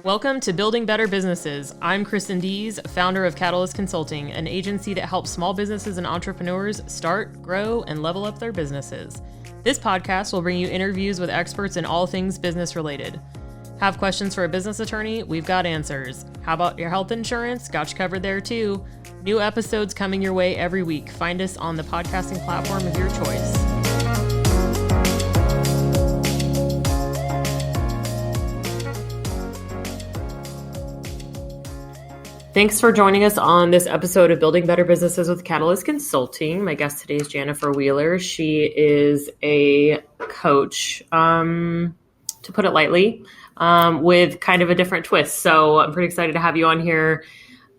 Welcome to Building Better Businesses. I'm Kristen Dees, founder of Catalyst Consulting, an agency that helps small businesses and entrepreneurs start, grow, and level up their businesses. This podcast will bring you interviews with experts in all things business related. Have questions for a business attorney? We've got answers. How about your health insurance? Got you covered there too. New episodes coming your way every week. Find us on the podcasting platform of your choice. Thanks for joining us on this episode of Building Better Businesses with Catalyst Consulting. My guest today is Janifer Wheeler. She is a coach, to put it lightly, with kind of a different twist. So I'm pretty excited to have you on here.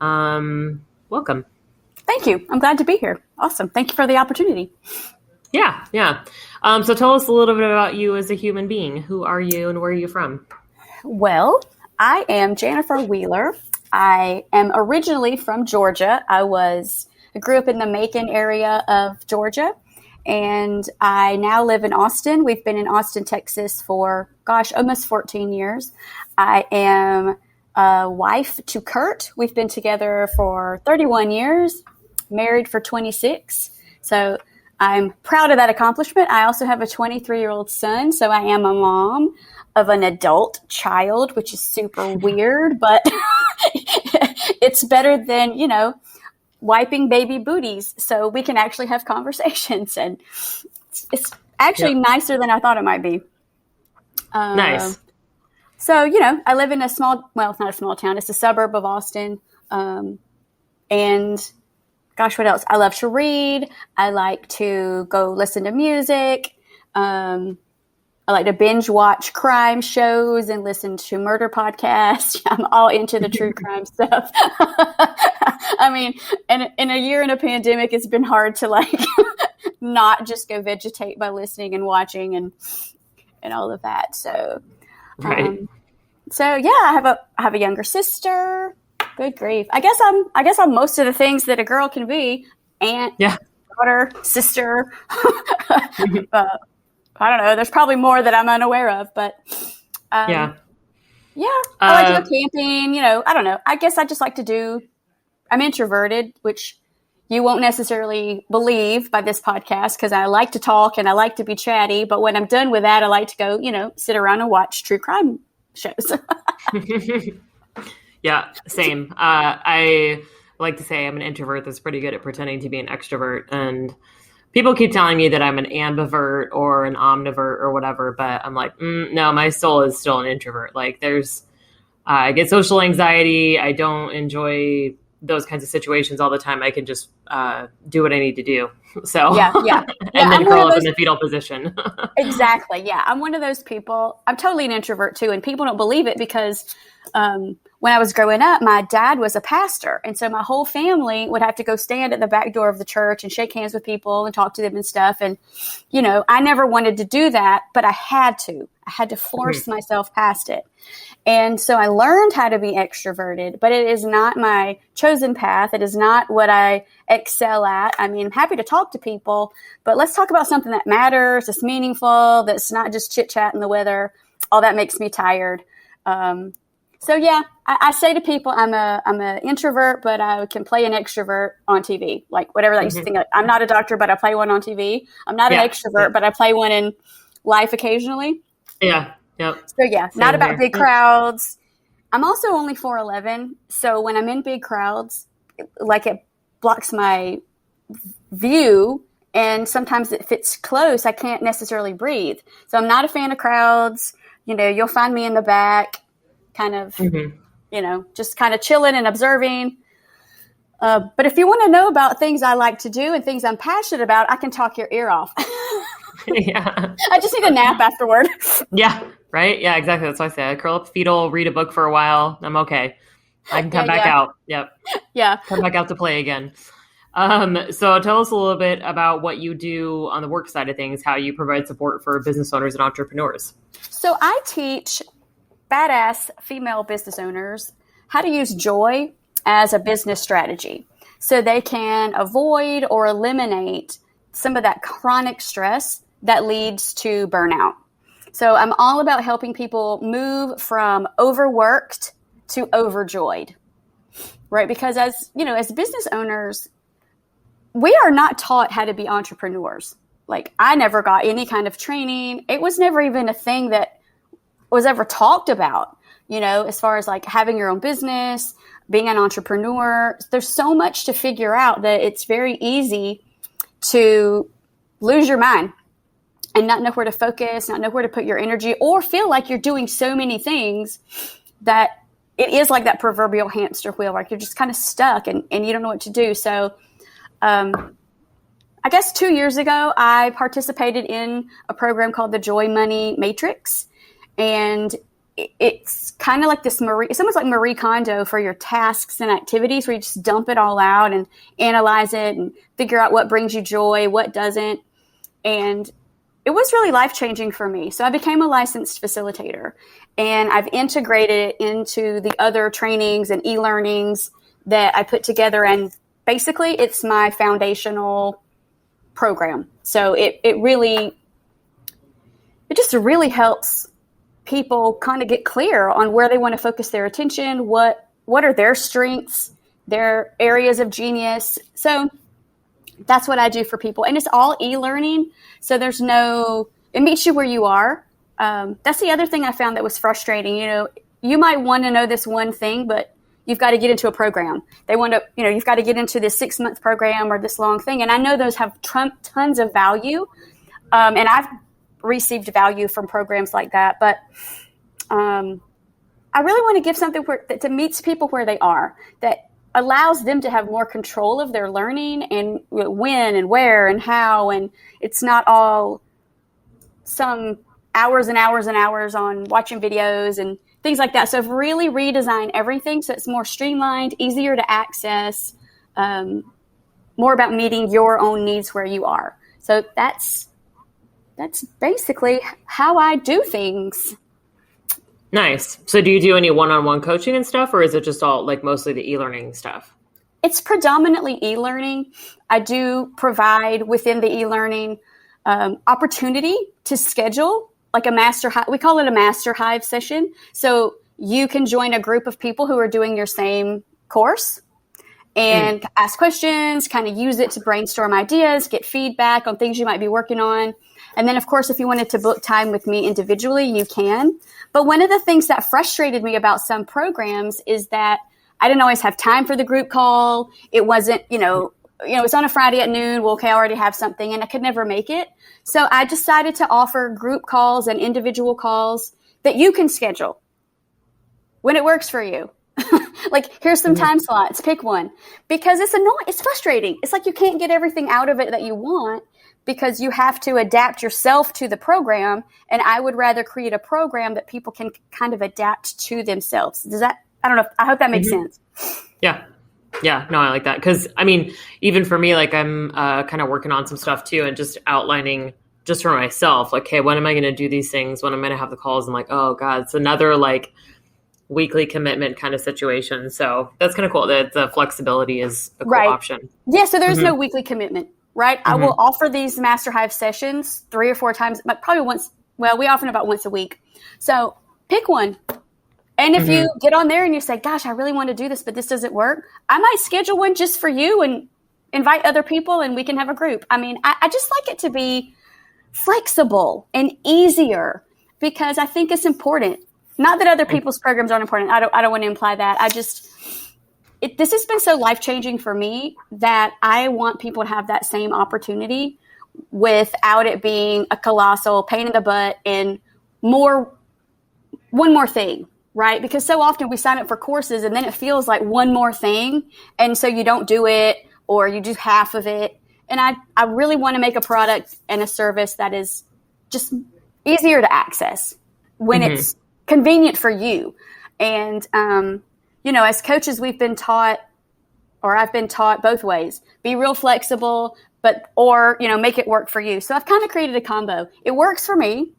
Welcome. Thank you. I'm glad to be here. Awesome. Thank you for the opportunity. Yeah. So tell us a little bit about you as a human being. Who are you and where are you from? Well, I am Janifer Wheeler. I am originally from Georgia. I grew up in the Macon area of Georgia, and I now live in Austin. We've been in Austin, Texas for, almost 14 years. I am a wife to Kurt. We've been together for 31 years, married for 26. So I'm proud of that accomplishment. I also have a 23-year-old son, so I am a mom of an adult child, which is super weird, but it's better than, wiping baby booties. So we can actually have conversations, and it's actually nicer than I thought it might be. Nice. So, I live in a small, well, it's not a small town. It's a suburb of Austin. And what else? I love to read. I like to go listen to music. I like to binge watch crime shows and listen to murder podcasts. I'm all into the true crime stuff. I mean, in a year in a pandemic, it's been hard to not just go vegetate by listening and watching and all of that. So, right. I have a younger sister. Good grief. I guess I'm most of the things that a girl can be: aunt, daughter, sister. I don't know. There's probably more that I'm unaware of, but I like to go camping. I don't know. I guess I just like to I'm introverted, which you won't necessarily believe by this podcast because I like to talk and I like to be chatty. But when I'm done with that, I like to go, sit around and watch true crime shows. Yeah, same. I like to say I'm an introvert that's pretty good at pretending to be an extrovert, and people keep telling me that I'm an ambivert or an omnivert or whatever, but I'm like, no, my soul is still an introvert. I get social anxiety. I don't enjoy those kinds of situations all the time. I can just do what I need to do. So yeah. And then curl up in the fetal position. Exactly. Yeah. I'm one of those people. I'm totally an introvert too. And people don't believe it because when I was growing up, my dad was a pastor. And so my whole family would have to go stand at the back door of the church and shake hands with people and talk to them and stuff. And, I never wanted to do that, but I had to. I had to force myself past it. And so I learned how to be extroverted, but it is not my chosen path. It is not what I excel at. I mean, I'm happy to talk to people, but let's talk about something that matters, that's meaningful, that's not just chit chat and the weather. All that makes me tired. I say to people, I'm an introvert, but I can play an extrovert on TV, like whatever that used to think. I'm not a doctor, but I play one on TV. I'm not an extrovert, but I play one in life occasionally. Yeah. Yep. So not about big crowds. I'm also only 4'11", so when I'm in big crowds, it blocks my view, and sometimes if it's close, I can't necessarily breathe. So I'm not a fan of crowds. You'll find me in the back, kind of, just kind of chilling and observing. But if you want to know about things I like to do and things I'm passionate about, I can talk your ear off. Yeah. I just need a nap afterward. Yeah. Right. Yeah, exactly. That's what I say. I curl up fetal, read a book for a while. I'm okay. I can come back out. Yep. Yeah. Come back out to play again. So tell us a little bit about what you do on the work side of things, how you provide support for business owners and entrepreneurs. So I teach badass female business owners how to use joy as a business strategy so they can avoid or eliminate some of that chronic stress that leads to burnout. So I'm all about helping people move from overworked to overjoyed, right? Because as business owners, we are not taught how to be entrepreneurs. Like, I never got any kind of training. It was never even a thing that was ever talked about, as far as like having your own business, being an entrepreneur. There's so much to figure out that it's very easy to lose your mind and not know where to focus, not know where to put your energy, or feel like you're doing so many things that it is like that proverbial hamster wheel, like you're just kind of stuck and you don't know what to do. So I guess 2 years ago, I participated in a program called the Joy Money Matrix. And it's kind of like it's almost like Marie Kondo for your tasks and activities, where you just dump it all out and analyze it and figure out what brings you joy, what doesn't. And it was really life-changing for me. So I became a licensed facilitator, and I've integrated it into the other trainings and e-learnings that I put together. And basically, it's my foundational program. So it just really helps people kind of get clear on where they want to focus their attention, what are their strengths, their areas of genius. So that's what I do for people. And it's all e-learning. So it meets you where you are. That's the other thing I found that was frustrating. You might want to know this one thing, but you've got to get into a program. You've got to get into this 6-month program or this long thing. And I know those have tons of value. And I've received value from programs like that. But I really want to give something that meets people where they are, that allows them to have more control of their learning and when and where and how. And it's not all some hours and hours and hours on watching videos and things like that. So I've really redesigned everything so it's more streamlined, easier to access, more about meeting your own needs where you are. So that's basically how I do things. Nice. So do you do any one-on-one coaching and stuff, or is it just all like mostly the e-learning stuff? It's predominantly e-learning. I do provide within the e-learning opportunity to schedule like a master hive. We call it a master hive session. So you can join a group of people who are doing your same course and ask questions, kind of use it to brainstorm ideas, get feedback on things you might be working on. And then, of course, if you wanted to book time with me individually, you can. But one of the things that frustrated me about some programs is that I didn't always have time for the group call. It wasn't, it's on a Friday at noon. Well, okay, I already have something, and I could never make it. So I decided to offer group calls and individual calls that you can schedule when it works for you. Like, here's some time slots, pick one. Because it's annoying, it's frustrating. It's like you can't get everything out of it that you want because you have to adapt yourself to the program. And I would rather create a program that people can kind of adapt to themselves. I don't know, I hope that makes sense. Yeah. Yeah, no, I like that. Because, even for me, like I'm kind of working on some stuff too and just outlining just for myself, like, hey, when am I going to do these things? When am I going to have the calls? I'm like, oh, God, it's another like weekly commitment kind of situation. So that's kind of cool that the flexibility is a cool option. Yeah, so there's no weekly commitment, right? I will offer these Master Hive sessions 3 or 4 times, but probably once. Well, we offer about once a week. So pick one. And if you get on there and you say, gosh, I really want to do this, but this doesn't work, I might schedule one just for you and invite other people and we can have a group. I just like it to be flexible and easier because I think it's important. Not that other people's programs aren't important. I don't want to imply that. This has been so life-changing for me that I want people to have that same opportunity without it being a colossal pain in the butt and one more thing. Right? Because so often we sign up for courses and then it feels like one more thing. And so you don't do it or you do half of it. And I really want to make a product and a service that is just easier to access when it's convenient for you. And, as coaches, I've been taught both ways. Be real flexible, or make it work for you. So I've kind of created a combo. It works for me,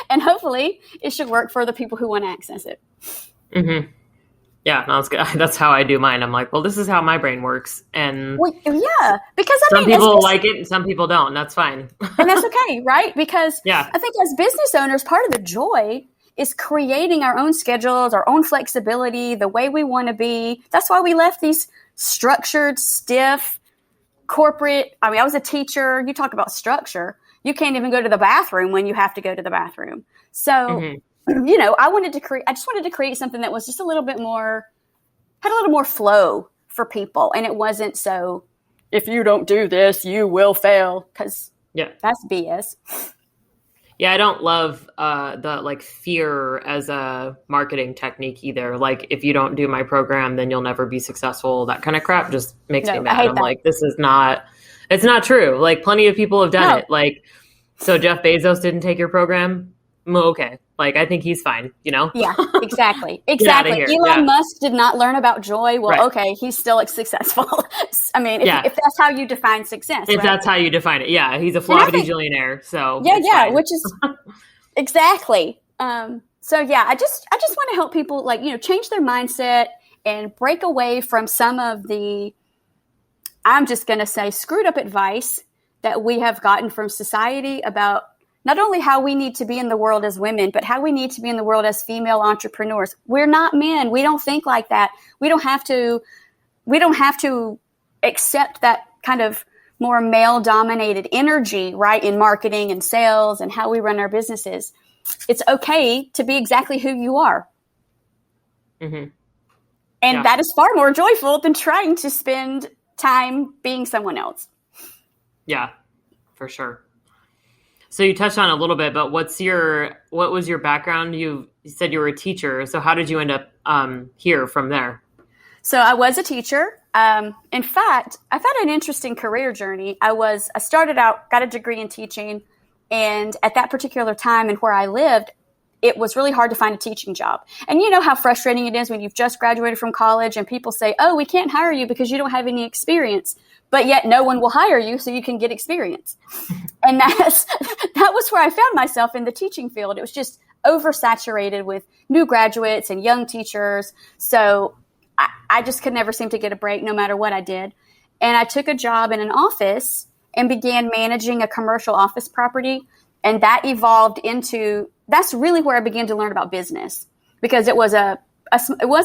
and hopefully it should work for the people who want to access it. Yeah, no, that's good. That's how I do mine. I'm like, well, this is how my brain works. And because some people like it and some people don't. That's fine. And that's okay, right? Because I think as business owners, part of the joy is creating our own schedules, our own flexibility, the way we want to be. That's why we left these structured, stiff, corporate. I mean, I was a teacher. You talk about structure. You can't even go to the bathroom when you have to go to the bathroom. So, you know, I just wanted to create something that was just a little bit more, had a little more flow for people. And it wasn't so, if you don't do this, you will fail. Because that's BS. Yeah, I don't love the like fear as a marketing technique either. Like, if you don't do my program, then you'll never be successful. That kind of crap just makes me mad. I'm like, this is not, it's not true. Like, plenty of people have done it. Like, so Jeff Bezos didn't take your program. Okay. Like, I think he's fine, you know? Yeah, exactly. Exactly. Elon Musk did not learn about joy. Well, okay, he's still successful. I mean, if that's how you define success. If that's how you define it. Yeah, he's a flabbergillionaire. So fine. Which is exactly. So yeah, I just want to help people, like, you know, change their mindset and break away from some of the, I'm just going to say, screwed up advice that we have gotten from society about not only how we need to be in the world as women, but how we need to be in the world as female entrepreneurs. We're not men. We don't think like that. We don't have to accept that kind of more male dominated energy, right? In marketing and sales and how we run our businesses. It's okay to be exactly who you are. Mm-hmm. And that is far more joyful than trying to spend time being someone else. Yeah, for sure. So you touched on it a little bit, but what was your background? You said you were a teacher. So how did you end up here from there? So I was a teacher. In fact, I've had an interesting career journey. I started out, got a degree in teaching. And at that particular time and where I lived, it was really hard to find a teaching job. And you know how frustrating it is when you've just graduated from college and people say, oh, we can't hire you because you don't have any experience. But yet no one will hire you so you can get experience. And that was where I found myself in the teaching field. It was just oversaturated with new graduates and young teachers. So I just could never seem to get a break no matter what I did. And I took a job in an office and began managing a commercial office property. And that evolved into, that's really where I began to learn about business, because it was a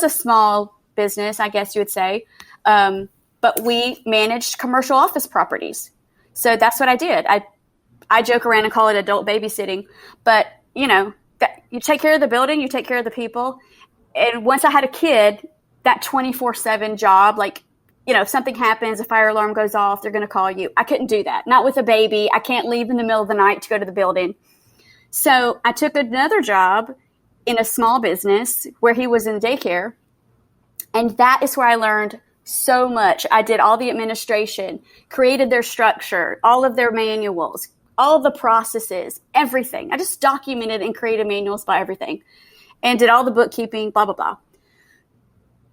small business, I guess you would say. But we managed commercial office properties. So that's what I did. I joke around and call it adult babysitting. But, you know, you take care of the building, you take care of the people. And once I had a kid, that 24/7 job, like, you know, if something happens, a fire alarm goes off, they're going to call you. I couldn't do that. Not with a baby. I can't leave in the middle of the night to go to the building. So I took another job in a small business where he was in daycare. And that is where I learned so much. I did all the administration, created their structure, all of their manuals, all of the processes, everything. I just documented and created manuals about everything and did all the bookkeeping, blah, blah, blah.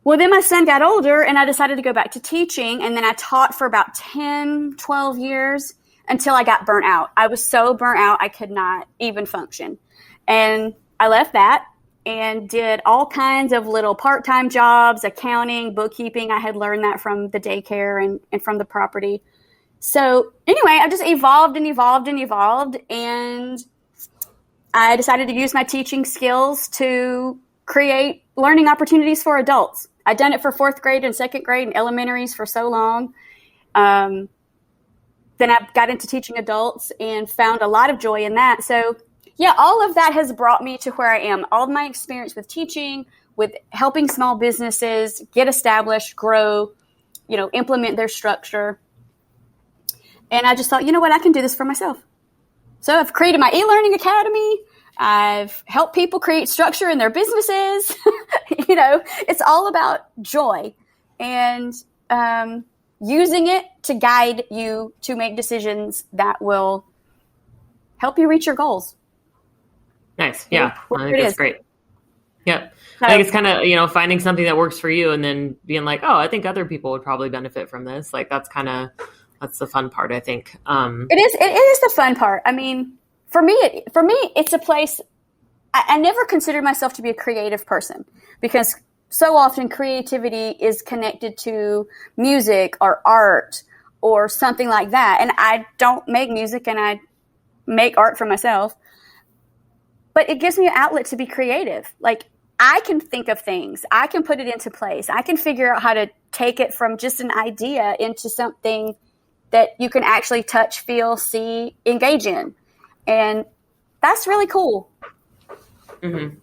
Well, then my son got older and I decided to go back to teaching. And then I taught for about 10, 12 years until I got burnt out. I was so burnt out, I could not even function. And I left that and did all kinds of little part-time jobs, accounting, bookkeeping. I had learned that from the daycare and from the property. So anyway, I just evolved and evolved and evolved. And I decided to use my teaching skills to create learning opportunities for adults. I'd done it for 4th grade and 2nd grade and elementaries for so long. Then I got into teaching adults and found a lot of joy in that. So yeah, all of that has brought me to where I am. All of my experience with teaching, with helping small businesses get established, grow, you know, implement their structure. And I just thought, you know what, I can do this for myself. So I've created my eLearning Academy. I've helped people create structure in their businesses. You know, it's all about joy and using it to guide you to make decisions that will help you reach your goals. Nice. Yeah. I think that's great. Yep. So, I think it's kind of, you know, finding something that works for you and then being like, oh, I think other people would probably benefit from this. Like, that's the fun part, I think. It is the fun part. I mean, for me, it's a place. I never considered myself to be a creative person because so often creativity is connected to music or art or something like that. And I don't make music and I make art for myself. but it gives me an outlet to be creative. Like, I can think of things. I can put it into place. I can figure out how to take it from just an idea into something that you can actually touch, feel, see, engage in. And that's really cool. Mm-hmm.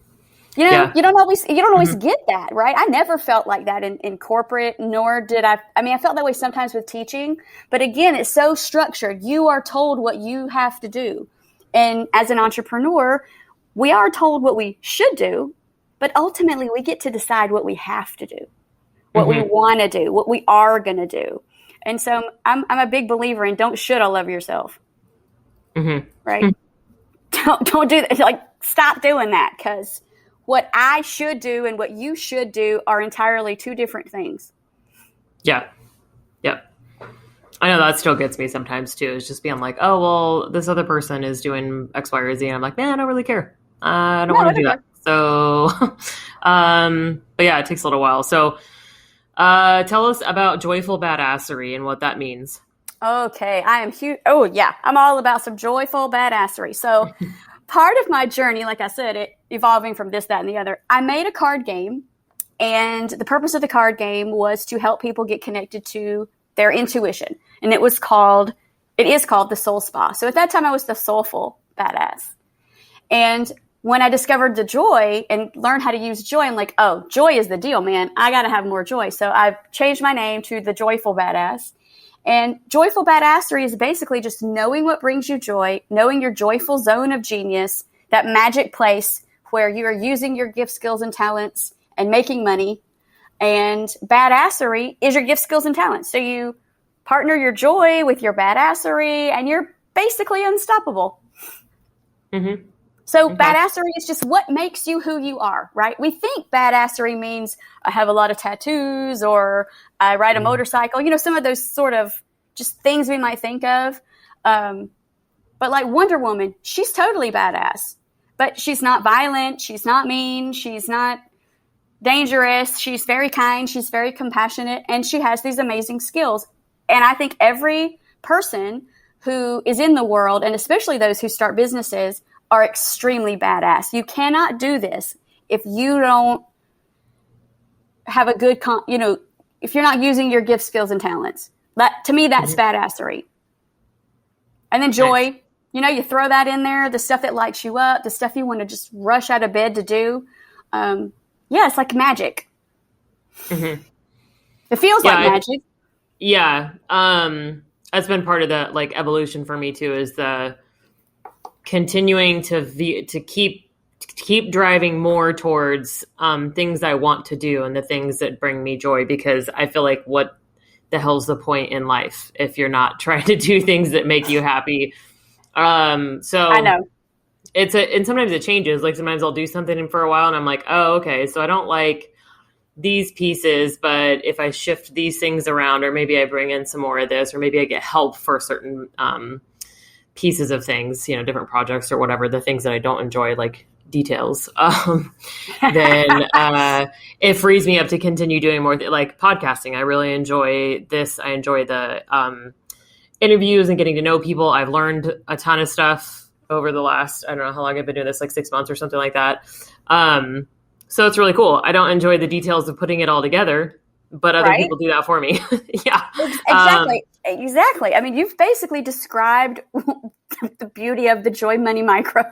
You don't always get that, right? I never felt like that in corporate, nor did I felt that way sometimes with teaching, but again, it's so structured. You are told what you have to do. And as an entrepreneur, we are told what we should do, but ultimately we get to decide what we have to do, what we want to do, what we are going to do. And so I'm a big believer in don't should all love yourself. Right? Don't do that. Like, stop doing that, because what I should do and what you should do are entirely two different things. Yeah. I know that still gets me sometimes too. It's just being like, oh, well, this other person is doing X, Y, or Z. And I'm like, man, I don't really care. I don't want to do that. So, but yeah, it takes a little while. So, tell us about JOYFull BadAssery and what that means. Okay. I am huge. Oh yeah. I'm all about some JOYFull BadAssery. So part of my journey, like I said, it evolving from this, that, and the other, I made a card game, and the purpose of the card game was to help people get connected to their intuition. And it is called the Soul Spa. So at that time I was the Soulful Badass. And when I discovered the joy and learned how to use joy, I'm like, oh, joy is the deal, man. I got to have more joy. So I've changed my name to the JOYFull Badass. And JOYFull Badassery is basically just knowing what brings you joy, knowing your joyful zone of genius, that magic place where you are using your gift, skills, and talents and making money. And badassery is your gift, skills, and talents. So you partner your joy with your badassery, and you're basically unstoppable. So badassery is just what makes you who you are, right? We think badassery means I have a lot of tattoos, or I ride a motorcycle, some of those sort of just things we might think of. But like Wonder Woman, she's totally badass, but she's not violent. She's not mean. She's not dangerous. She's very kind. She's very compassionate, and she has these amazing skills. And I think every person who is in the world, and especially those who start businesses, are extremely badass. You cannot do this if you don't have a good, if you're not using your gifts, skills, and talents. To me, that's badassery. And then joy, you throw that in there, the stuff that lights you up, the stuff you want to just rush out of bed to do. It's like magic. It feels like magic. Yeah. That's been part of the like evolution for me too, is the continuing to keep driving more towards things I want to do and the things that bring me joy, because I feel like what the hell's the point in life if you're not trying to do things that make you happy? So I know and sometimes it changes. Like sometimes I'll do something for a while and I'm like, oh, okay, so I don't like these pieces, but if I shift these things around, or maybe I bring in some more of this, or maybe I get help for certain pieces of things, different projects or whatever, the things that I don't enjoy, like details, then it frees me up to continue doing more like podcasting. I really enjoy this. I enjoy the interviews and getting to know people. I've learned a ton of stuff over the last, I don't know how long I've been doing this, like 6 months or something like that. So it's really cool. I don't enjoy the details of putting it all together, but other people do that for me. Yeah. Exactly. I mean, you've basically described the beauty of the Joy Money Micro,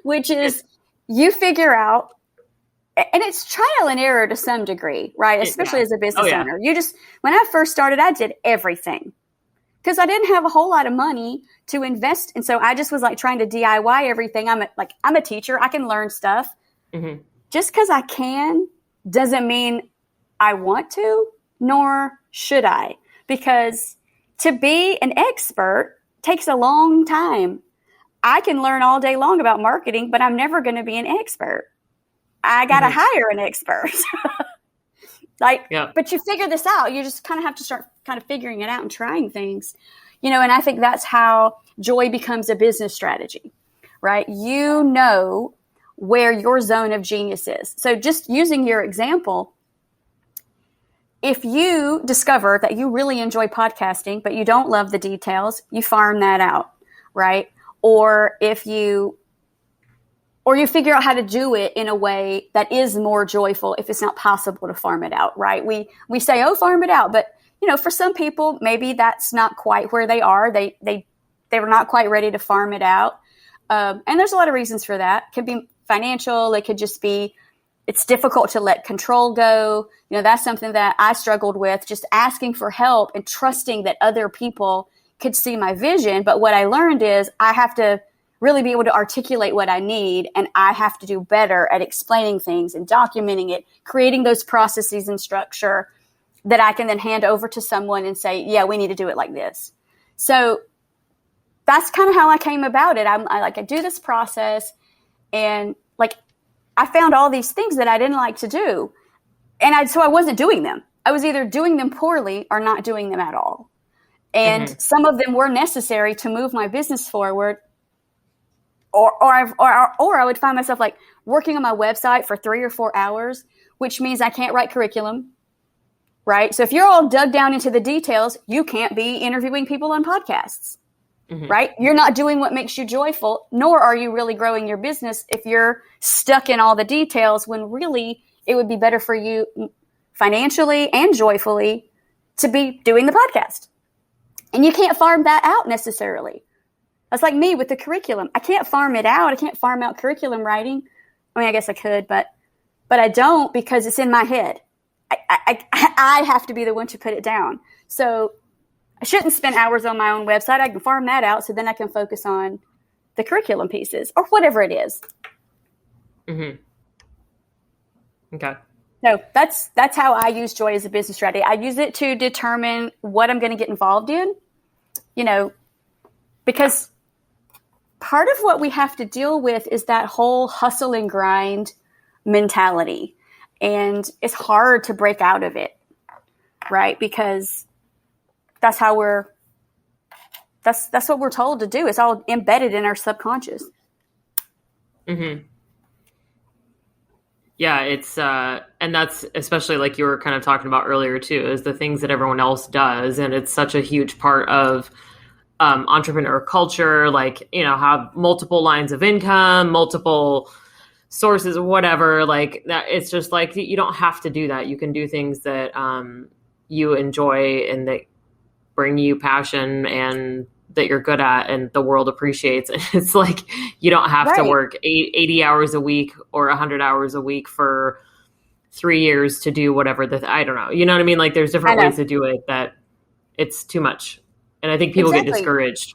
which is you figure out, and it's trial and error to some degree, right? Especially as a business owner. When I first started, I did everything because I didn't have a whole lot of money to invest. And so I just was like trying to DIY everything. I'm a teacher. I can learn stuff. Just because I can doesn't mean I want to, nor should I. Because to be an expert takes a long time. I can learn all day long about marketing, but I'm never going to be an expert. I got to hire an expert. But you figure this out. You just kind of have to start kind of figuring it out and trying things, and I think that's how joy becomes a business strategy, right? You know where your zone of genius is. So just using your example, if you discover that you really enjoy podcasting, but you don't love the details, you farm that out, right? Or if you or you figure out how to do it in a way that is more joyful if it's not possible to farm it out, right? We say, oh, farm it out. But, for some people, maybe that's not quite where they are. They were not quite ready to farm it out. And there's a lot of reasons for that. It could be financial. It could just be, it's difficult to let control go. That's something that I struggled with, just asking for help and trusting that other people could see my vision. But what I learned is I have to really be able to articulate what I need, and I have to do better at explaining things and documenting it, creating those processes and structure that I can then hand over to someone and say, yeah, we need to do it like this. So that's kind of how I came about it. I do this process, and I found all these things that I didn't like to do. And so I wasn't doing them. I was either doing them poorly or not doing them at all. And some of them were necessary to move my business forward. Or I would find myself working on my website for 3 or 4 hours, which means I can't write curriculum, right? So if you're all dug down into the details, you can't be interviewing people on podcasts, right? You're not doing what makes you joyful, nor are you really growing your business if you're stuck in all the details, when really it would be better for you financially and joyfully to be doing the podcast. And you can't farm that out necessarily. That's like me with the curriculum. I can't farm it out. I can't farm out curriculum writing. I mean, I guess I could, but I don't, because it's in my head. I have to be the one to put it down. So I shouldn't spend hours on my own website. I can farm that out so then I can focus on the curriculum pieces or whatever it is. Okay. So that's how I use joy as a business strategy. I use it to determine what I'm going to get involved in, because part of what we have to deal with is that whole hustle and grind mentality. And it's hard to break out of it, right? Because that's how that's what we're told to do. It's all embedded in our subconscious. Yeah, it's and that's especially like you were kind of talking about earlier too, is the things that everyone else does. And it's such a huge part of entrepreneur culture, have multiple lines of income, multiple sources, whatever, that. It's just you don't have to do that. You can do things that you enjoy and that bring you passion and that you're good at and the world appreciates. It's you don't have to work 80 hours a week or 100 hours a week for 3 years to do whatever I don't know. You know what I mean? There's different ways to do it that it's too much. And I think people get discouraged.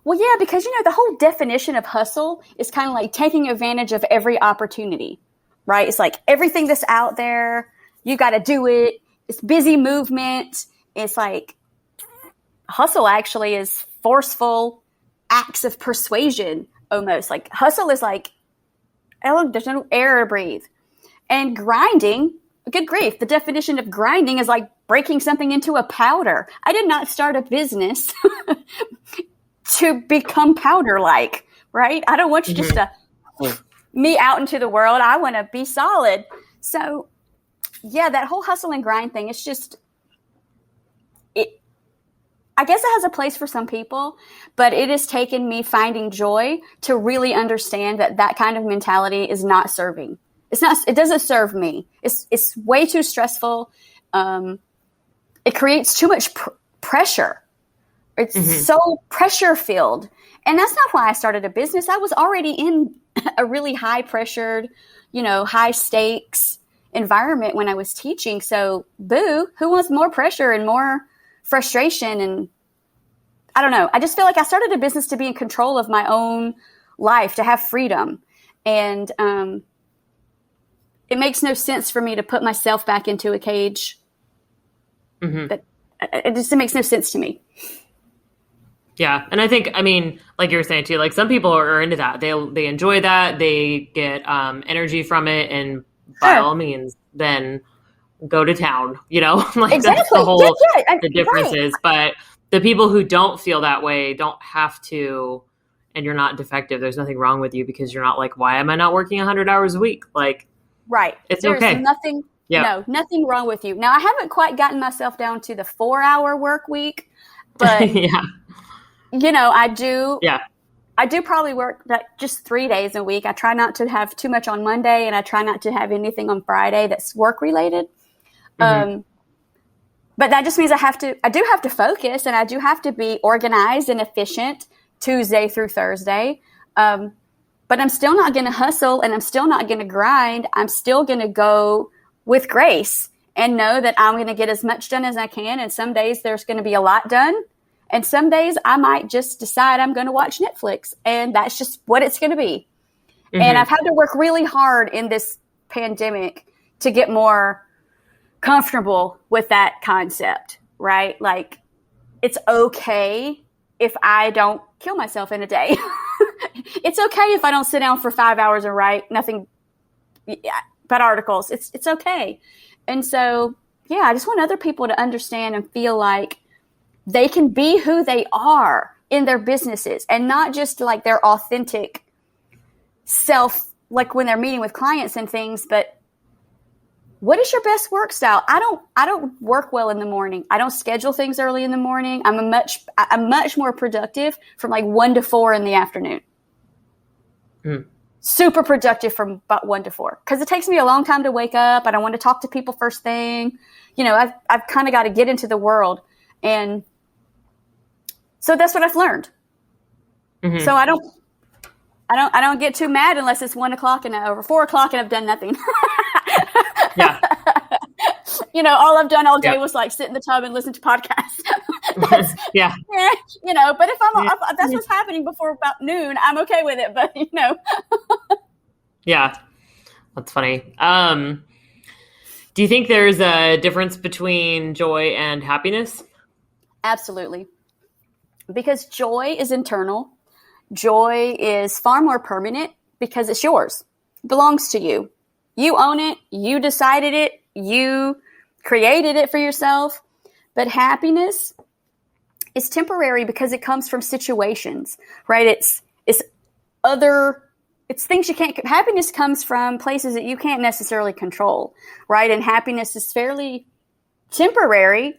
Well, yeah, because, the whole definition of hustle is kind of taking advantage of every opportunity, right? It's everything that's out there, you got to do it. It's busy movement. It's hustle actually is forceful acts of persuasion almost. Hustle is oh, there's no air to breathe. And grinding, good grief, the definition of grinding is breaking something into a powder. I did not start a business to become powder-like, right? I don't want you just to me out into the world. I want to be solid. So, yeah, that whole hustle and grind thing, it's just, I guess it has a place for some people, but it has taken me finding joy to really understand that kind of mentality is not serving. It doesn't serve me. It's way too stressful. It creates too much pressure. It's so pressure filled. And that's not why I started a business. I was already in a really high pressured, high stakes environment when I was teaching. So who wants more pressure and more frustration? And I don't know. I just feel I started a business to be in control of my own life, to have freedom. And it makes no sense for me to put myself back into a cage. It makes no sense to me. Yeah. And I think, like you were saying too, some people are into that. They enjoy that. They get energy from it. And by all means, then go to town, Exactly. That's the whole, the difference is. But the people who don't feel that way don't have to, and you're not defective. There's nothing wrong with you because you're not why am I not working 100 hours a week? Right. It's There's okay. Nothing. Yeah. No, nothing wrong with you. Now, I haven't quite gotten myself down to the 4-hour work week, but yeah. I do. Yeah. I do probably work just 3 days a week. I try not to have too much on Monday, and I try not to have anything on Friday that's work related. But that just means I do have to focus, and I do have to be organized and efficient Tuesday through Thursday. But I'm still not going to hustle, and I'm still not going to grind. I'm still going to go with grace and know that I'm going to get as much done as I can. And some days there's going to be a lot done. And some days I might just decide I'm going to watch Netflix, and that's just what it's going to be. And I've had to work really hard in this pandemic to get more comfortable with that concept, right? Like, it's okay if I don't kill myself in a day. It's okay if I don't sit down for 5 hours and write nothing but articles. It's okay. And so, yeah, I just want other people to understand and feel like they can be who they are in their businesses, and not just like their authentic self, like when they're meeting with clients and things, but what is your best work style? I don't work well in the morning. I don't schedule things early in the morning. I'm much more productive from like 1 to 4 in the afternoon. Super productive from about 1 to 4, because it takes me a long time to wake up. I don't want to talk to people first thing. I've kind of got to get into the world. And so that's what I've learned. So I don't get too mad unless it's 1 o'clock or 4 o'clock and I've done nothing. Yeah. All I've done all day was like sit in the tub and listen to podcasts. Yeah. But if that's what's happening before about noon, I'm okay with it. But Yeah, that's funny. Do you think there's a difference between joy and happiness? Absolutely. Because joy is internal. Joy is far more permanent because it's yours. It belongs to you. You own it. You decided it. You created it for yourself. But happiness is temporary because it comes from situations, right? It's things you can't. Happiness comes from places that you can't necessarily control, right? And happiness is fairly temporary,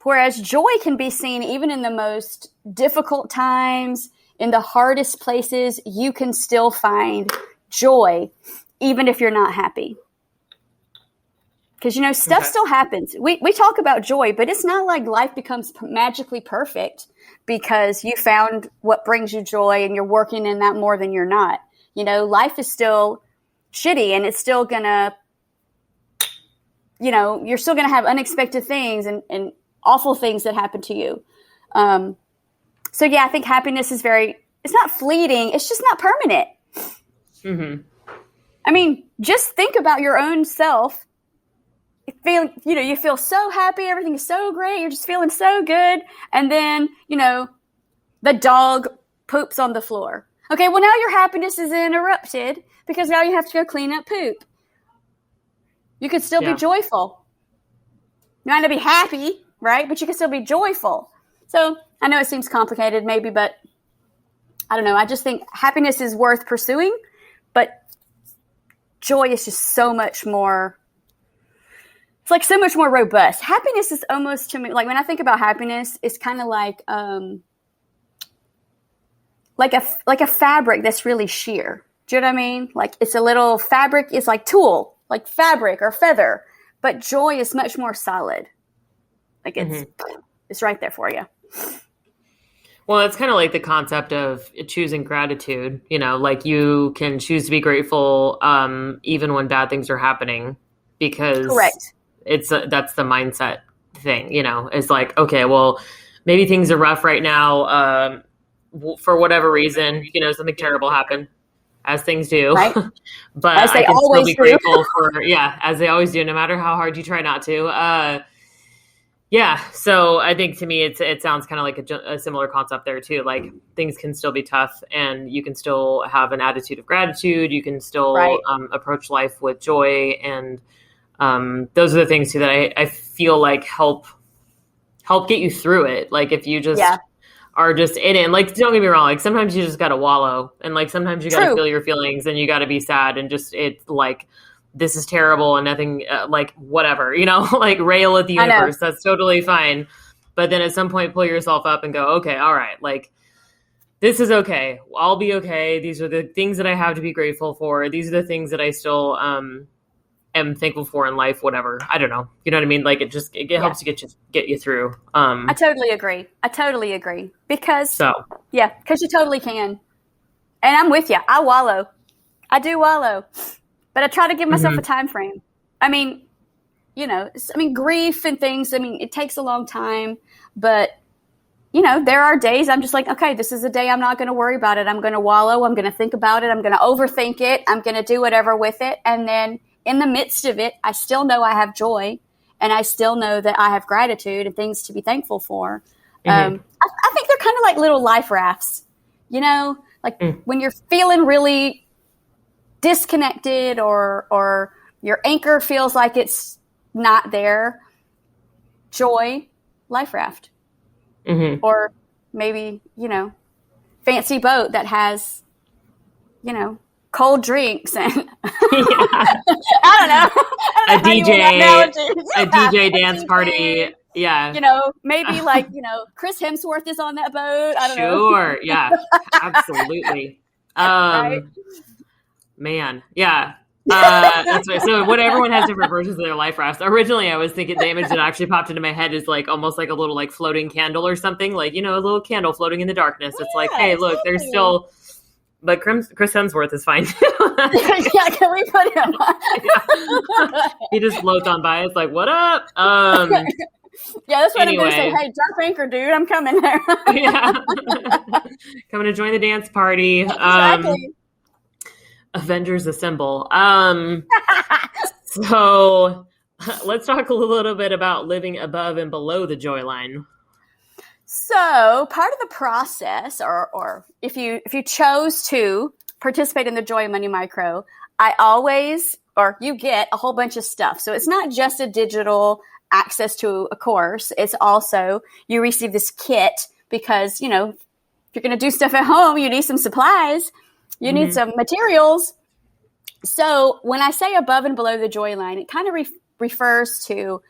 whereas joy can be seen even in the most difficult times, in the hardest places. You can still find joy, even if you're not happy. Because, stuff still happens. We talk about joy, but it's not like life becomes magically perfect because you found what brings you joy and you're working in that more than you're not. Life is still shitty, and it's still going to, you're still going to have unexpected things and awful things that happen to you. So, yeah, I think happiness is it's not fleeting. It's just not permanent. I mean, just think about your own self. You feel so happy. Everything is so great. You're just feeling so good. And then, the dog poops on the floor. Okay, well, now your happiness is interrupted because now you have to go clean up poop. You could still be joyful. You might not be happy, right? But you can still be joyful. So I know it seems complicated maybe, but I don't know. I just think happiness is worth pursuing, but joy is just so much more. It's like so much more robust. Happiness is almost, to me, like when I think about happiness, it's kind of like a fabric that's really sheer. Do you know what I mean? Like it's a little fabric. It's like tulle, like fabric or feather. But joy is much more solid. Like it's right there for you. Well, it's kind of like the concept of choosing gratitude. Like you can choose to be grateful even when bad things are happening, because correct. That's the mindset thing. It's like, okay, well, maybe things are rough right now. For whatever reason, something terrible happened, as things do. Right. But I can still be grateful for, as they always do, no matter how hard you try not to. So I think to me, it sounds kind of like a similar concept there too. Like things can still be tough, and you can still have an attitude of gratitude. You can still approach life with joy, and those are the things too that I feel like help get you through it. Like if you just are just in it. And like, don't get me wrong. Like sometimes you just got to wallow, and like sometimes you got to feel your feelings, and you got to be sad, and just it's like, this is terrible and nothing, like whatever, like rail at the universe. That's totally fine. But then at some point, pull yourself up and go, okay, all right. Like this is okay. I'll be okay. These are the things that I have to be grateful for. These are the things that I still am thankful for in life, whatever. I don't know. You know what I mean? Like it helps to get you through. I totally agree. Because you totally can. And I'm with you. I wallow. I do wallow. But I try to give myself a time frame. I mean, grief and things, it takes a long time, but there are days I'm just like, okay, this is a day I'm not going to worry about it. I'm going to wallow. I'm going to think about it. I'm going to overthink it. I'm going to do whatever with it. And then in the midst of it, I still know I have joy, and I still know that I have gratitude and things to be thankful for. I think they're kind of like little life rafts, when you're feeling really disconnected or your anchor feels like it's not there. Joy, life raft. Or maybe, fancy boat that has, cold drinks and I don't know. A DJ dance party. Yeah. Maybe like, Chris Hemsworth is on that boat. I don't know. Sure. Yeah, absolutely. Right? Man. Yeah. That's right. So what everyone has different versions of their life rafts. Originally, I was thinking the image that actually popped into my head is like almost like a little like floating candle or something, like, a little candle floating in the darkness. It's like, hey, look, there's still, but Chris Hemsworth is fine. Yeah, can we put him on? He just floats on by. It's like, what up? Yeah, that's what I'm going to say. Hey, drop anchor, dude. I'm coming there. Yeah. Coming to join the dance party. Exactly. Avengers Assemble. So let's talk a little bit about living above and below the joy line. So part of the process, or if you chose to participate in the Joy Money Micro, you get a whole bunch of stuff. So it's not just a digital access to a course. It's also, you receive this kit because, if you're going to do stuff at home, you need some supplies. You need some materials. So when I say above and below the joy line, it kind of refers to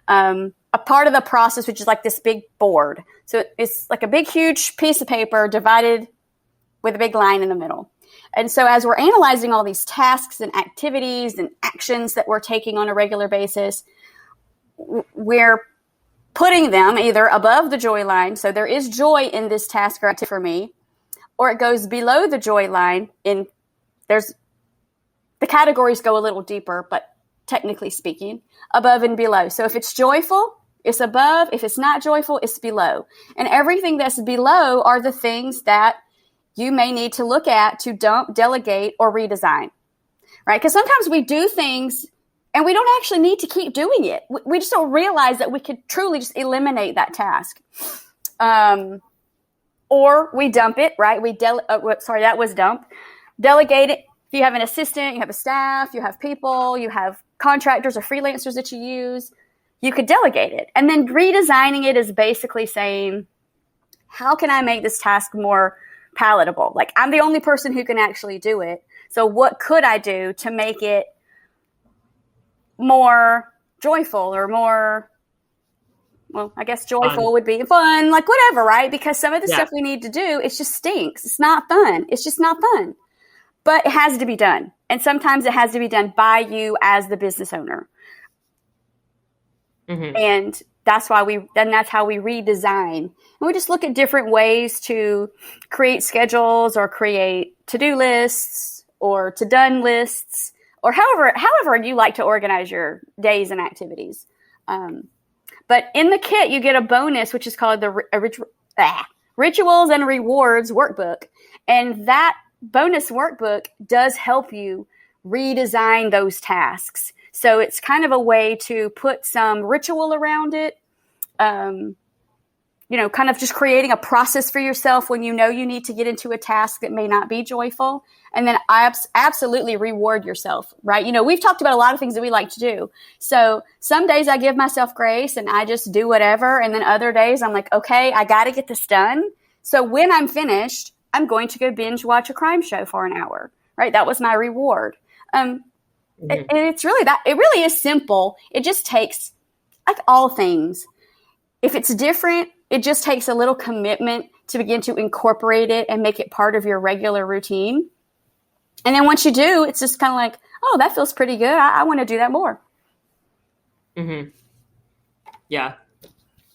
a part of the process, which is like this big board. So it's like a big, huge piece of paper divided with a big line in the middle. And so as we're analyzing all these tasks and activities and actions that we're taking on a regular basis, we're putting them either above the joy line. So there is joy in this task or activity for me, or it goes below the joy line. The categories go a little deeper, but technically speaking, above and below. So if it's joyful, it's above. If it's not joyful, it's below. And everything that's below are the things that you may need to look at to dump, delegate, or redesign, right? Because sometimes we do things and we don't actually need to keep doing it. We just don't realize that we could truly just eliminate that task. Or we dump it, right? That was dump. Delegate it. If you have an assistant, you have a staff, you have people, you have contractors or freelancers that you use, you could delegate it. And then redesigning it is basically saying, how can I make this task more palatable? Like, I'm the only person who can actually do it. So what could I do to make it more joyful or more, well, I guess joyful would be fun, like whatever, right? Because some of the stuff we need to do, it just stinks. It's not fun. It's just not fun. But it has to be done. And sometimes it has to be done by you as the business owner. And that's how we redesign. And we just look at different ways to create schedules or create to-do lists or to-done lists or however you like to organize your days and activities. But in the kit, you get a bonus, which is called the Rituals and Rewards Workbook. And that bonus workbook does help you redesign those tasks. So it's kind of a way to put some ritual around it, kind of just creating a process for yourself when you know you need to get into a task that may not be joyful. And then absolutely reward yourself, right? We've talked about a lot of things that we like to do. So some days I give myself grace and I just do whatever. And then other days I'm like, okay, I got to get this done. So when I'm finished, I'm going to go binge watch a crime show for an hour, right? That was my reward. And it's really that. It really is simple. It just takes, like all things, if it's different, it just takes a little commitment to begin to incorporate it and make it part of your regular routine. And then once you do, it's just kind of like, oh, that feels pretty good. I want to do that more. Mm-hmm. Yeah.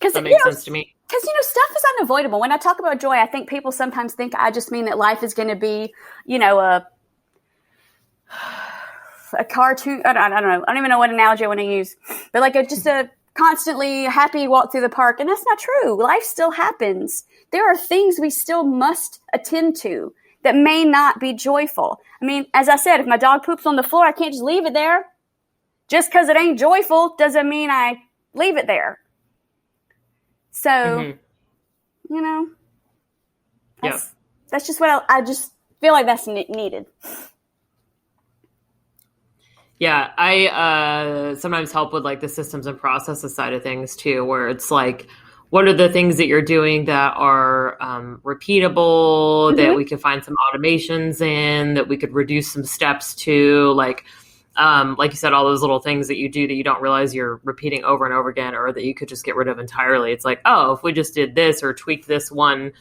That makes sense to me. Because, stuff is unavoidable. When I talk about joy, I think people sometimes think I just mean that life is going to be, a cartoon. I don't know. I don't even know what analogy I want to use. But like just a constantly happy walk through the park. And that's not true. Life still happens. There are things we still must attend to that may not be joyful. I mean, as I said, if my dog poops on the floor, I can't just leave it there. Just because it ain't joyful doesn't mean I leave it there. So, that's just what I just feel like that's needed. Yeah, I sometimes help with like the systems and processes side of things too, where it's like, what are the things that you're doing that are repeatable, that we can find some automations in, that we could reduce some steps to, like you said, all those little things that you do that you don't realize you're repeating over and over again, or that you could just get rid of entirely. It's like, oh, if we just did this or tweaked this one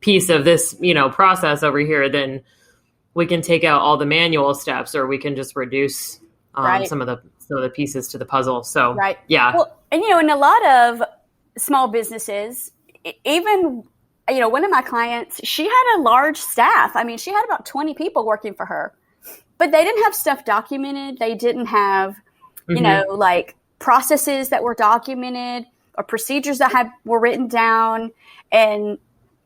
piece of this, process over here, then we can take out all the manual steps, or we can just reduce some of the pieces to the puzzle. So, yeah. Well, and in a lot of small businesses, even, one of my clients, she had a large staff. I mean, she had about 20 people working for her, but they didn't have stuff documented. They didn't have, like processes that were documented or procedures that were written down. And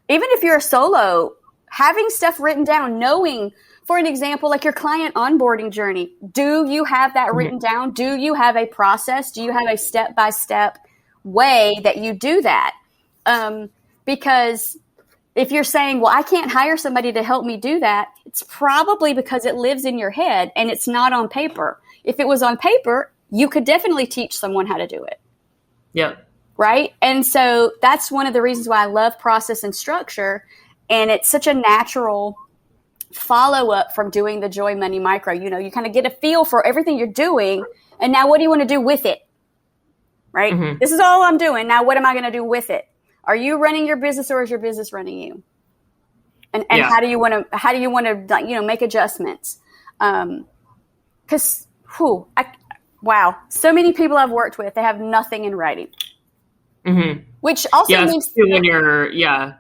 even if you're a solo, having stuff written down, knowing, for an example, like your client onboarding journey, do you have that written down? Do you have a process? Do you have a step-by-step way that you do that? Because if you're saying, well, I can't hire somebody to help me do that, it's probably because it lives in your head and it's not on paper. If it was on paper, you could definitely teach someone how to do it. Yeah. Right? And so that's one of the reasons why I love process and structure. And it's such a natural follow-up from doing the Joy Money Micro. You kind of get a feel for everything you're doing. And now what do you want to do with it? Right? Mm-hmm. This is all I'm doing. Now what am I going to do with it? Are you running your business, or is your business running you? And how do you want to make adjustments? Because wow, so many people I've worked with, they have nothing in writing. Mm-hmm. Which also means when you're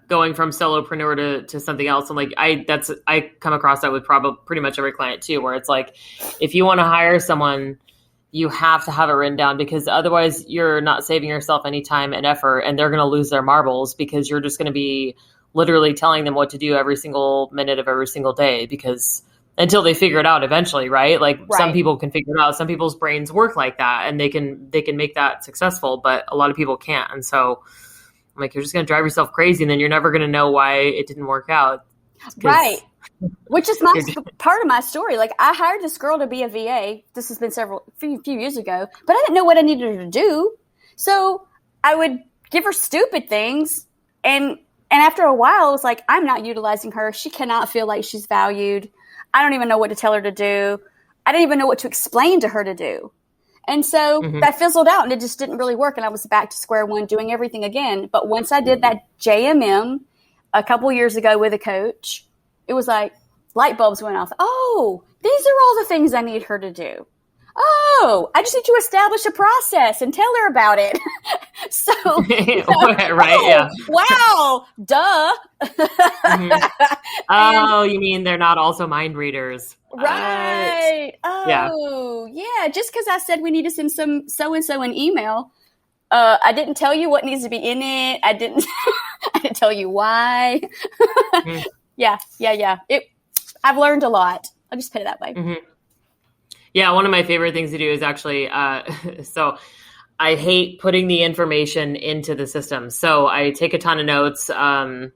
going from solopreneur to something else. And like I come across that with probably pretty much every client too, where it's like, if you want to hire someone, you have to have it written down, because otherwise you're not saving yourself any time and effort, and they're going to lose their marbles, because you're just going to be literally telling them what to do every single minute of every single day, because until they figure it out eventually, right? Like some people can figure it out. Some people's brains work like that, and they can make that successful, but a lot of people can't. And so I'm like, you're just going to drive yourself crazy, and then you're never going to know why it didn't work out. Right. Which is part of my story. Like, I hired this girl to be a VA. This has been few years ago, but I didn't know what I needed her to do. So I would give her stupid things. And after a while, I was like, I'm not utilizing her. She cannot feel like she's valued. I don't even know what to tell her to do. I didn't even know what to explain to her to do. And so that fizzled out, and it just didn't really work. And I was back to square one, doing everything again. But once I did that JMM a couple years ago with a coach, it was like light bulbs went off. Oh, these are all the things I need her to do. Oh, I just need to establish a process and tell her about it. So, wow, duh. Oh, you mean they're not also mind readers? Right. Yeah. Just because I said we need to send some so-and-so an email, I didn't tell you what needs to be in it. I didn't tell you why. Yeah. I've learned a lot. I'll just put it that way. Mm-hmm. Yeah, one of my favorite things to do is actually, so I hate putting the information into the system. So I take a ton of notes. I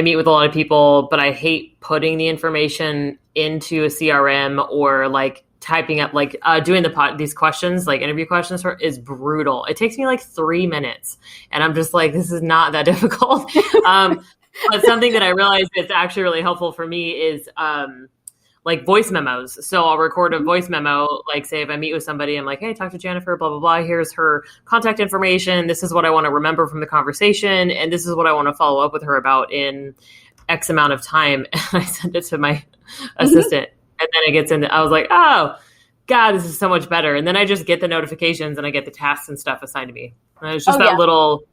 meet with a lot of people, but I hate putting the information into a CRM, or like typing up, like doing these questions, like interview questions is brutal. It takes me like 3 minutes, and I'm just like, this is not that difficult. But something that I realized that's actually really helpful for me is like voice memos. So I'll record a voice memo, like say if I meet with somebody, I'm like, hey, talk to Janifer, blah, blah, blah. Here's her contact information. This is what I want to remember from the conversation. And this is what I want to follow up with her about in X amount of time. And I send it to my assistant. And then it gets into, I was like, oh, God, this is so much better. And then I just get the notifications and I get the tasks and stuff assigned to me. And it's just little,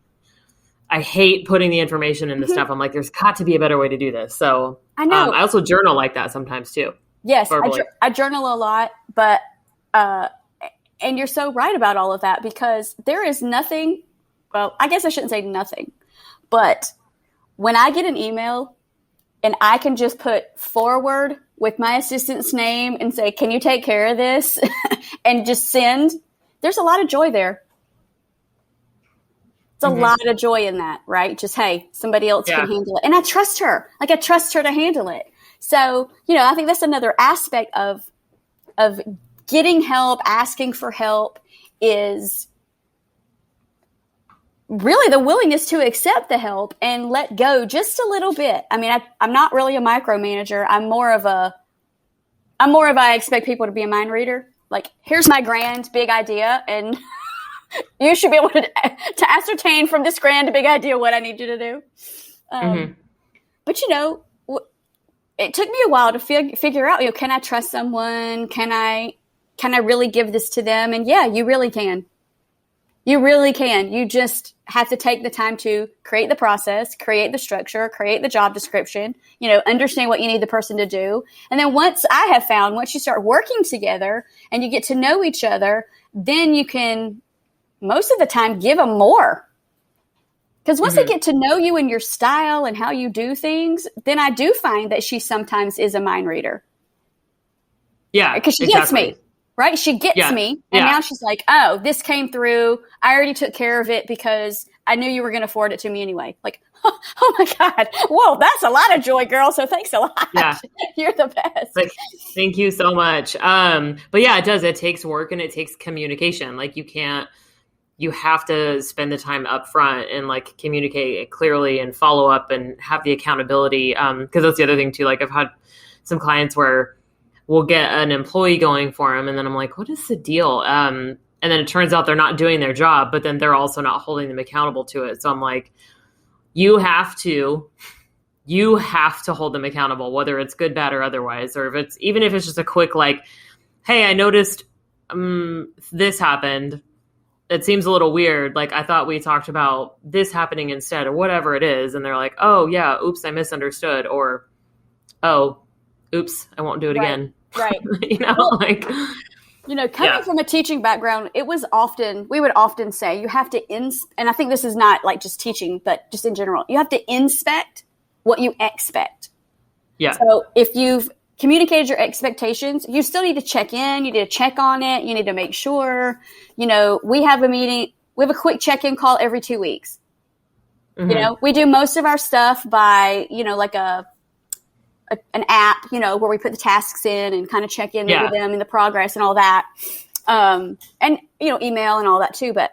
I hate putting the information into stuff. I'm like, there's got to be a better way to do this. So I know. I also journal like that sometimes too. Yes, I journal a lot, but, and you're so right about all of that, because there is nothing, well, I guess I shouldn't say nothing, but when I get an email and I can just put forward with my assistant's name and say, can you take care of this? And just send, there's a lot of joy there. It's a lot of joy in that, right? Just, hey, somebody else can handle it. And I trust her. Like, I trust her to handle it. So, I think that's another aspect of getting help, asking for help, is really the willingness to accept the help and let go just a little bit. I mean, I'm not really a micromanager. I'm more of I expect people to be a mind reader. Like, here's my grand big idea, and you should be able to ascertain from this grand big idea what I need you to do. But it took me a while to figure out, can I trust someone? Can I really give this to them? And yeah, you really can. You really can. You just have to take the time to create the process, create the structure, create the job description, understand what you need the person to do. And then once you start working together and you get to know each other, then you can, most of the time, give them more. Because once they get to know you and your style and how you do things, then I do find that she sometimes is a mind reader. Yeah. Because she gets me, right? She gets me. And now she's like, oh, this came through. I already took care of it because I knew you were going to forward it to me anyway. Like, oh my God. Whoa, that's a lot of joy, girl. So thanks a lot. Yeah. You're the best. Like, thank you so much. But yeah, it does. It takes work and it takes communication. Like, you have to spend the time up front and like communicate it clearly and follow up and have the accountability. Cause that's the other thing too. Like, I've had some clients where we'll get an employee going for them. And then I'm like, what is the deal? And then it turns out they're not doing their job, but then they're also not holding them accountable to it. So I'm like, you have to hold them accountable, whether it's good, bad, or otherwise, or even if it's just a quick, like, hey, I noticed this happened. It seems a little weird. Like, I thought we talked about this happening instead, or whatever it is. And they're like, oh yeah, oops, I misunderstood. Or, oh, oops, I won't do it again. Right. Coming from a teaching background, we would often say you have to, and I think this is not like just teaching, but just in general, you have to inspect what you expect. Yeah. So if you've communicated your expectations, you still need to check in. You need to check on it. You need to make sure, we have a meeting. We have a quick check-in call every 2 weeks. We do most of our stuff by, like an app, where we put the tasks in and kind of check in with them and the progress and all that. And, email and all that too. But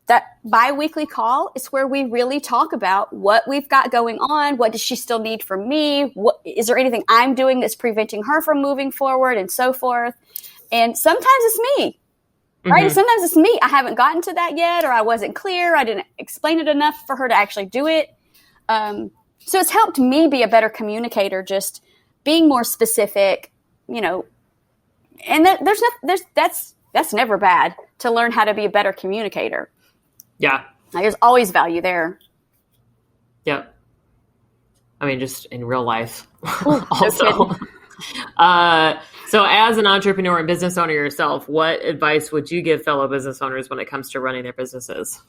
that bi-weekly call is where we really talk about what we've got going on. What does she still need from me? Is there anything I'm doing that's preventing her from moving forward, and so forth? And sometimes it's me, right? And sometimes it's me. I haven't gotten to that yet, or I wasn't clear. I didn't explain it enough for her to actually do it. So it's helped me be a better communicator, just being more specific, and that's never bad to learn how to be a better communicator. Yeah. There's always value there. Yep. I mean, just in real life also. So as an entrepreneur and business owner yourself, what advice would you give fellow business owners when it comes to running their businesses?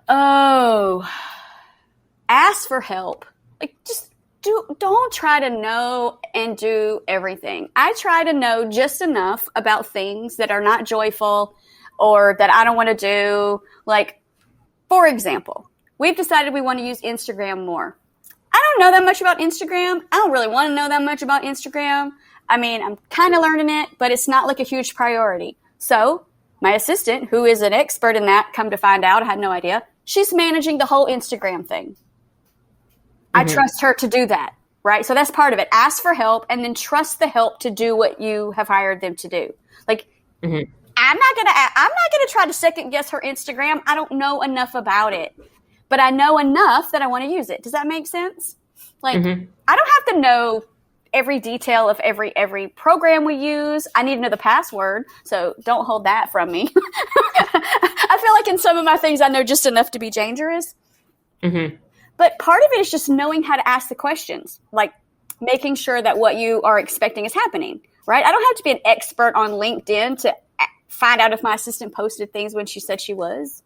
Oh, ask for help. Like, just don't try to know and do everything. I try to know just enough about things that are not joyful or that I don't want to do. Like, for example, we've decided we want to use Instagram more. I don't know that much about Instagram. I don't really want to know that much about Instagram. I mean, I'm kind of learning it, but it's not like a huge priority. So my assistant, who is an expert in that, come to find out, I had no idea, she's managing the whole Instagram thing. I trust her to do that, right? So that's part of it. Ask for help and then trust the help to do what you have hired them to do. Like, I'm not gonna try to second guess her Instagram. I don't know enough about it, but I know enough that I want to use it. Does that make sense? Like, I don't have to know every detail of every program we use. I need to know the password, so don't hold that from me. I feel like in some of my things I know just enough to be dangerous. But part of it is just knowing how to ask the questions, like making sure that what you are expecting is happening, right? I don't have to be an expert on LinkedIn to find out if my assistant posted things when she said she was.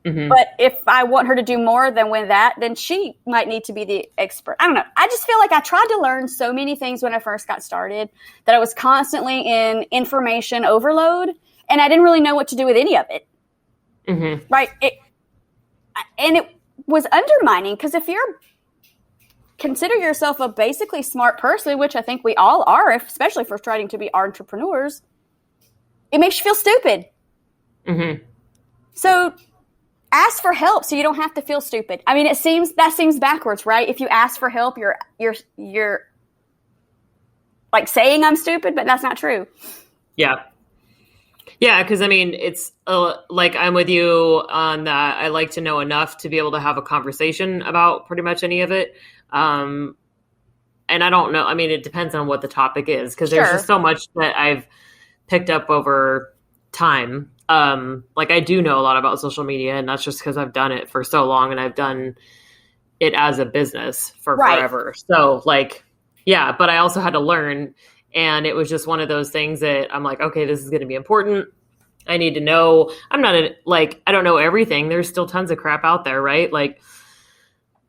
But if I want her to do more than with that, then she might need to be the expert. I don't know. I just feel like I tried to learn so many things when I first got started that I was constantly in information overload, and I didn't really know what to do with any of it. Right? And it was undermining, because if you're consider yourself a basically smart person, which I think we all are, especially if we're starting to be entrepreneurs, it makes you feel stupid. So ask for help so you don't have to feel stupid. I mean, that seems backwards, right? If you ask for help, you're like saying I'm stupid, but that's not true. Yeah. Yeah, because I mean, it's like I'm with you on that. I like to know enough to be able to have a conversation about pretty much any of it. And I don't know. I mean, it depends on what the topic is, because there's just so much that I've picked up over time. Like I do know a lot about social media, and that's just because I've done it for so long and I've done it as a business for forever. So like, yeah, but I also had to learn. And it was just one of those things that I'm like, okay, this is going to be important. I need to know. I don't know everything. There's still tons of crap out there, right? Like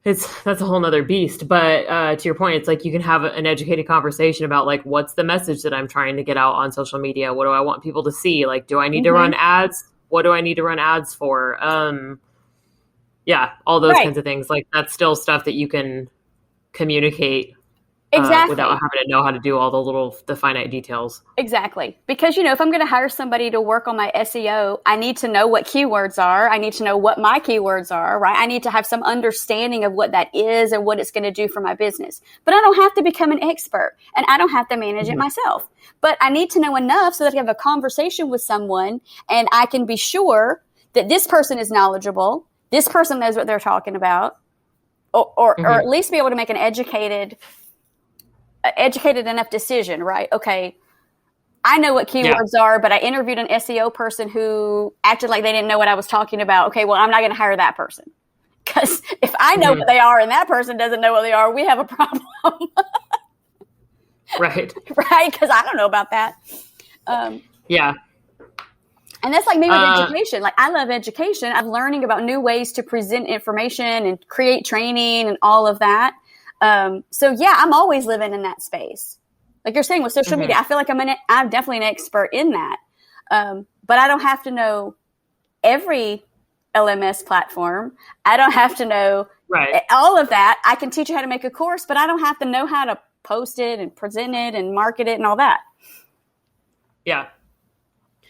that's a whole nother beast. But to your point, it's like you can have an educated conversation about like, what's the message that I'm trying to get out on social media? What do I want people to see? Like, do I need to run ads? What do I need to run ads for? Yeah, all those kinds of things. Like that's still stuff that you can communicate without having to know how to do all the finite details. Exactly. Because, if I'm going to hire somebody to work on my SEO, I need to know what keywords are. I need to know what my keywords are, right? I need to have some understanding of what that is and what it's going to do for my business. But I don't have to become an expert, and I don't have to manage it myself. But I need to know enough so that I can have a conversation with someone and I can be sure that this person is knowledgeable, this person knows what they're talking about, or at least be able to make an educated enough decision, right? Okay, I know what keywords are, but I interviewed an SEO person who acted like they didn't know what I was talking about. Okay, well, I'm not going to hire that person. Because if I know what they are and that person doesn't know what they are, we have a problem. Right. Right? Because I don't know about that. Yeah. And that's like me with education. Like, I love education. I'm learning about new ways to present information and create training and all of that. So yeah, I'm always living in that space. Like you're saying with social media, I feel like I'm definitely an expert in that. But I don't have to know every LMS platform. I don't have to know all of that. I can teach you how to make a course, but I don't have to know how to post it and present it and market it and all that. Yeah.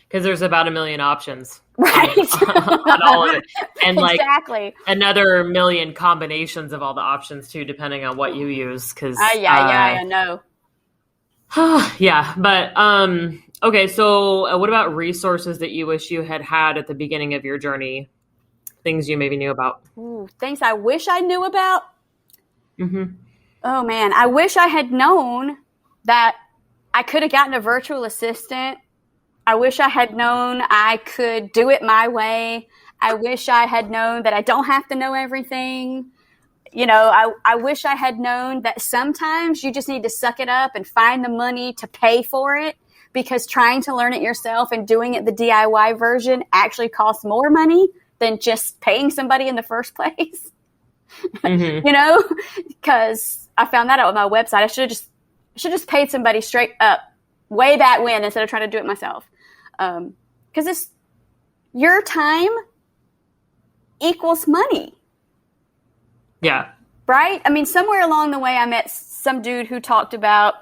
Because there's about 1 million options. Right. On all of it. And like exactly. another 1 million combinations of all the options too, depending on what you use. Because I know. Yeah. But okay. So what about resources that you wish you had at the beginning of your journey? Things you maybe knew about? Ooh, things I wish I knew about? Oh man, I wish I had known that I could have gotten a virtual assistant. I wish I had known I could do it my way. I wish I had known that I don't have to know everything. I wish I had known that sometimes you just need to suck it up and find the money to pay for it, because trying to learn it yourself and doing it the DIY version actually costs more money than just paying somebody in the first place. Because I found that out with my website. I should have just paid somebody straight up way back when instead of trying to do it myself. Because it's your time equals money. Yeah. Right? I mean, somewhere along the way, I met some dude who talked about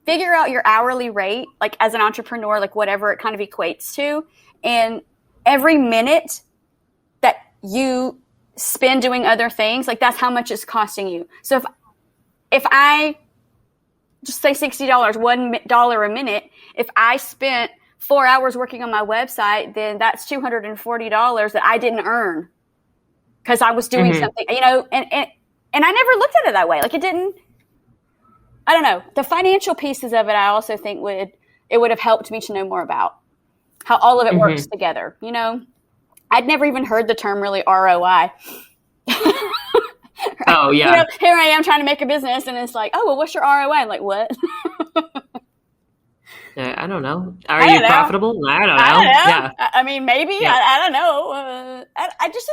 figure out your hourly rate, like as an entrepreneur, like whatever it kind of equates to. And every minute that you spend doing other things, like that's how much it's costing you. So if I just say $60, $1 a minute, if I spent 4 hours working on my website, then that's $240 that I didn't earn because I was doing something, you know, and I never looked at it that way. Like it didn't, I don't know. The financial pieces of it, I also think would have helped me to know more about how all of it works together. You know, I'd never even heard the term really ROI. Oh yeah. You know, here I am trying to make a business and it's like, oh, well, what's your ROI? I'm like, what? I don't know. Are you profitable? I don't know. Yeah. I mean, maybe. Yeah. I don't know. I just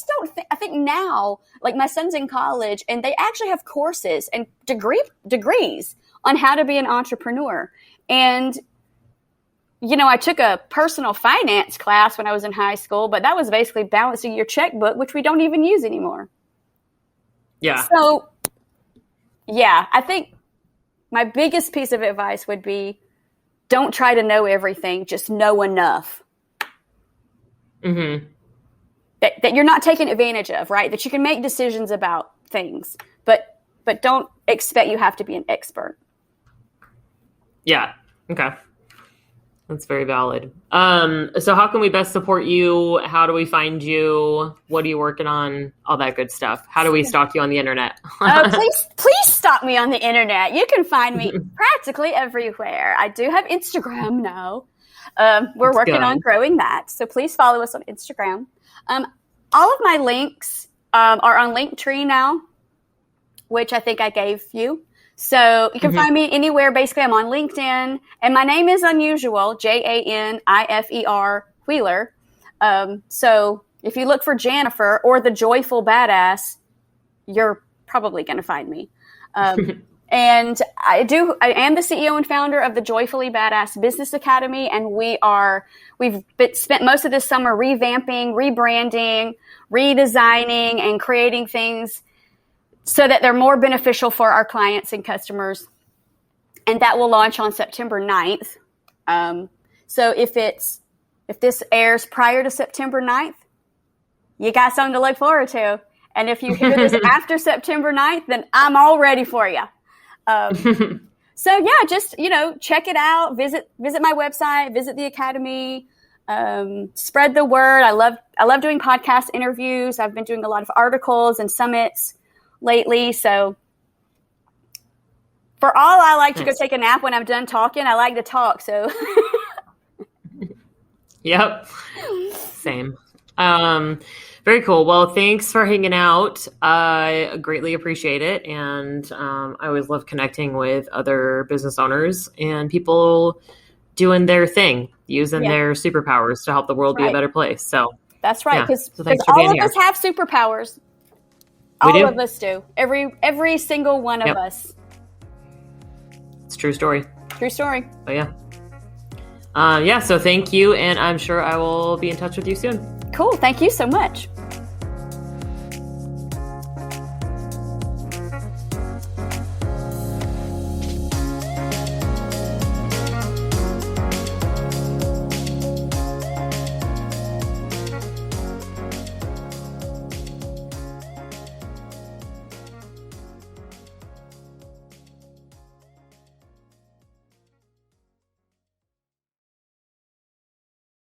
don't think. I think now, like my son's in college, and they actually have courses and degrees on how to be an entrepreneur. And you know, I took a personal finance class when I was in high school, but that was basically balancing your checkbook, which we don't even use anymore. Yeah. So, yeah, I think my biggest piece of advice would be, don't try to know everything, just know enough. That you're not taken advantage of, right? That you can make decisions about things, but don't expect you have to be an expert. Yeah. Okay. That's very valid. So how can we best support you? How do we find you? What are you working on? All that good stuff. How do we stalk you on the internet? Please stalk me on the internet. You can find me practically everywhere. I do have Instagram now. We're working on growing that. So please follow us on Instagram. All of my links are on Linktree now, which I think I gave you. So you can find me anywhere. Basically, I'm on LinkedIn. And my name is unusual, Janifer Wheeler. So if you look for Janifer or the JOYFull BadAss, you're probably going to find me. And I am the CEO and founder of the JOYFull BadAss Business Academy. And we've spent most of this summer revamping, rebranding, redesigning, and creating things so that they're more beneficial for our clients and customers. And that will launch on September 9th. So if this airs prior to September 9th, you got something to look forward to. And if you hear this after September 9th, then I'm all ready for you. So yeah, just, you know, check it out. Visit my website, visit the Academy, spread the word. I love doing podcast interviews. I've been doing a lot of articles and summits lately. So for all I like to go take a nap when I'm done talking, I like to talk. So Yep. Same. Very cool. Well, thanks for hanging out. I greatly appreciate it. And I always love connecting with other business owners and people doing their thing, using their superpowers to help the world be a better place. So that's right. Because thanks for all being of here. us have superpowers. All of us do. Every single one of us. It's a true story. True story. Oh, yeah. So thank you. And I'm sure I will be in touch with you soon. Cool. Thank you so much.